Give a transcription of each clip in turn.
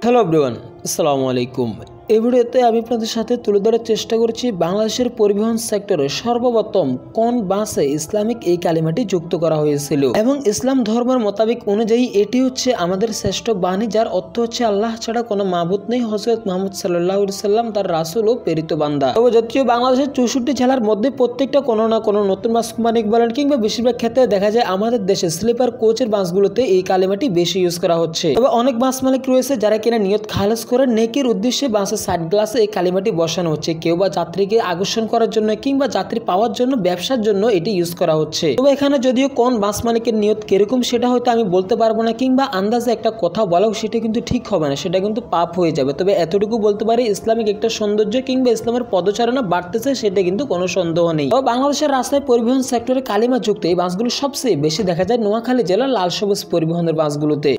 Hello everyone, আসসালামু আলাইকুম। এই ভিডিওতে আমি আপনাদের সাথে তুলে ধরার চেষ্টা করছি বাংলাদেশের পরিবহন সেক্টরে সর্বপ্রথম কোন বাসে ইসলামিক এই কালিমাটি যুক্ত করা হয়েছিল এবং ইসলাম ধর্মের মোতাবেক অনুযায়ী এটি হচ্ছে আমাদের শ্রেষ্ঠ বাণী, যার অর্থ হচ্ছে আল্লাহ ছাড়া কোনো মাবুদ নেই, হযরত মুহাম্মদ সাল্লাল্লাহু আলাইহি সাল্লাম তার রাসূল ও প্রেরিত বান্দা। তবে যদিও বাংলাদেশের 64 জেলার মধ্যে প্রত্যেকটা কোনো না কোনো নতুন বাস কোম্পানি বলেন কিংবা বেশিরভাগ ক্ষেত্রে দেখা যায় আমাদের দেশে স্লিপার কোচের বাসগুলোতে এই কালিমাটি বেশি ইউজ করা হচ্ছে। তবে অনেক বাস মালিক রয়েছে যারা কিনা নিয়ত খালেস করে নেকির উদ্দেশ্যে বাসের সাইড গ্লাসে এই কালিমাটি বসানো হচ্ছে, কেউ বা যাত্রীকে আকর্ষণ করার জন্য কিংবা যাত্রী পাওয়ার জন্য, ব্যবসার জন্য এটি ইউজ করা হচ্ছে। তবে এখানে যদিও কোন বাস মালিকের নিয়ত কিরকম সেটা হয়তো আমি বলতে পারবো না, কিংবা আন্দাজে একটা কথা বলাও সেটা কিন্তু ঠিক হবে না, সেটা কিন্তু পাপ হয়ে যাবে। তবে এতটুকু বলতে পারি ইসলামিক একটা সৌন্দর্য কিংবা ইসলামের পদচারণা বাড়তেছে, সেটা কিন্তু কোনো সন্দেহ নেই। তবে বাংলাদেশের রাস্তায় পরিবহন সেক্টরে কালিমা যুক্ত এই বাসগুলো সবচেয়ে বেশি দেখা যায় নোয়াখালী জেলার লাল সবুজ পরিবহনের বাসগুলোতে।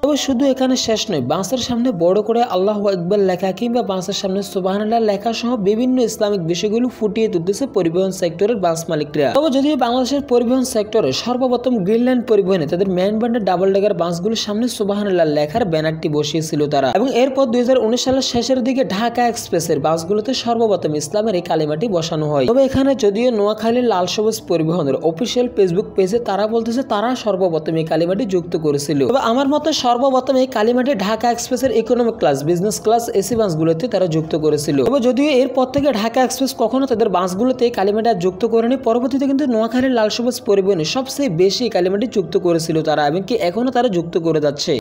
তবে শুধু এখানে শেষ নয়, বাসের সামনে বড় করে আল্লাহু আকবার লেখা কিংবা বাসের সামনে সুবহানাল্লাহ লেখা সহ বিভিন্ন ইসলামিক বিষয়গুলো ফুটিয়ে তুলতেছে পরিবহন সেক্টরের বাস মালিকরা। তবে যদিও বাংলাদেশের পরিবহন সেক্টরে সর্বপ্রথম গ্রিনল্যান্ড পরিবহনে তাদের মেইন ব্র্যান্ডের ডাবল ডেকার বাসগুলোর সামনে সুবহানাল্লাহ লেখার ব্যানারটি বসিয়েছিল তারা, এবং এরপর 2019 সালের শেষের দিকে ঢাকা এক্সপ্রেসের বাসগুলোতে সর্বপ্রথম ইসলামের এই কালিমাটি বসানো হয়। তবে এখানে যদিও নোয়াখালীর লাল সবুজ পরিবহনের অফিসিয়াল ফেসবুক পেজে তারা বলতেছে তারা সর্বপ্রথম এই কালিমাটি যুক্ত করেছিল। তবে আমার মতে সর্বপ্রথম এই কালিমাটি ঢাকা এক্সপ্রেসের economic class, business class, AC বাসগুলোতে তারা যুক্ত করেছিল। তবে যদিও এরপর থেকে ঢাকা এক্সপ্রেস কখনো তাদের বাসগুলোতে এই কালিমাটি যুক্ত করেনি, পরবর্তীতে কিন্তু নোয়াখালীর লাল সবুজ পরিবহনে সবচেয়ে বেশি এই কালিমাটি যুক্ত করেছিল তারা, এবং কি এখনো তারা যুক্ত করে যাচ্ছে।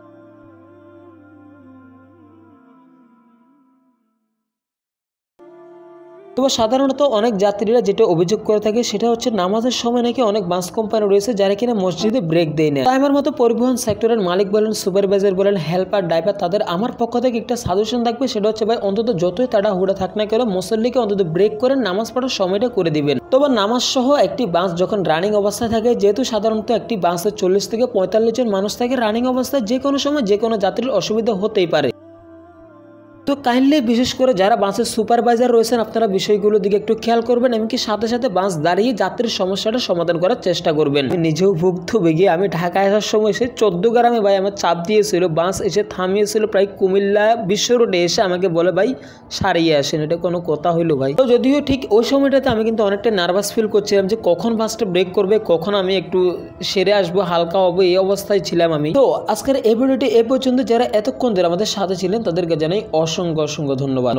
তবে সাধারণত অনেক যাত্রীরা যেটা অভিযোগ করে থাকে সেটা হচ্ছে নামাজের সময় নাকি অনেক বাস কোম্পানি রয়েছে যারা কিনা মসজিদে ব্রেক দেয় না। তাই আমার মতো পরিবহন সেক্টরের মালিক বলেন, সুপারভাইজার বলেন, হেল্পার, ড্রাইভার, তাদের আমার পক্ষ থেকে একটা সাজেশন থাকবে, সেটা হচ্ছে ভাই অন্তত যতই তাড়াহুড়া থাক না কেন মুসল্লিকে অন্তত ব্রেক করে নামাজ পড়ার সময়টা করে দিবেন। তবে নামাজ সহ একটি বাস যখন রানিং অবস্থায় থাকে, যেহেতু সাধারণত একটি বাসে 40 থেকে 45 জন মানুষ থাকে, রানিং অবস্থায় যে কোনো সময় যে কোনো যাত্রীর অসুবিধা হতেই পারে। তো কাইন্ডলি বিশেষ করে যারা বাসের সুপারভাইজার রয়েছেন আপনারা বিষয়গুলোর দিকে একটু খেয়াল করবেন, এমনকি সাথে সাথে বাস দাঁড়িয়ে যাত্রীর সমস্যাটা সমাধান করার চেষ্টা করবেন। আমি নিজেও ভুক্তভোগী, আমি ঢাকায় আসার সময় এসে 14 গ্রামে ভাই আমার চাপ দিয়েছিল, বাস এসে থামিয়েছিল প্রায় কুমিল্লা বিশ্ব রোডে এসে আমাকে বলে ভাই সারিয়ে আসেন, এটা কোনো কথা হইলো ভাই? তো যদিও ঠিক ওই সময়টাতে আমি কিন্তু অনেকটা নার্ভাস ফিল করছিলাম যে কখন বাসটা ব্রেক করবে, কখন আমি একটু সেরে আসবো, হালকা হবো, এই অবস্থায় ছিলাম আমি। তো আজকের এই ভিডিওটি এ পর্যন্ত যারা এতক্ষণ ধরে আমাদের সাথে ছিলেন তাদেরকে জানাই অসংখ্য ধন্যবাদ।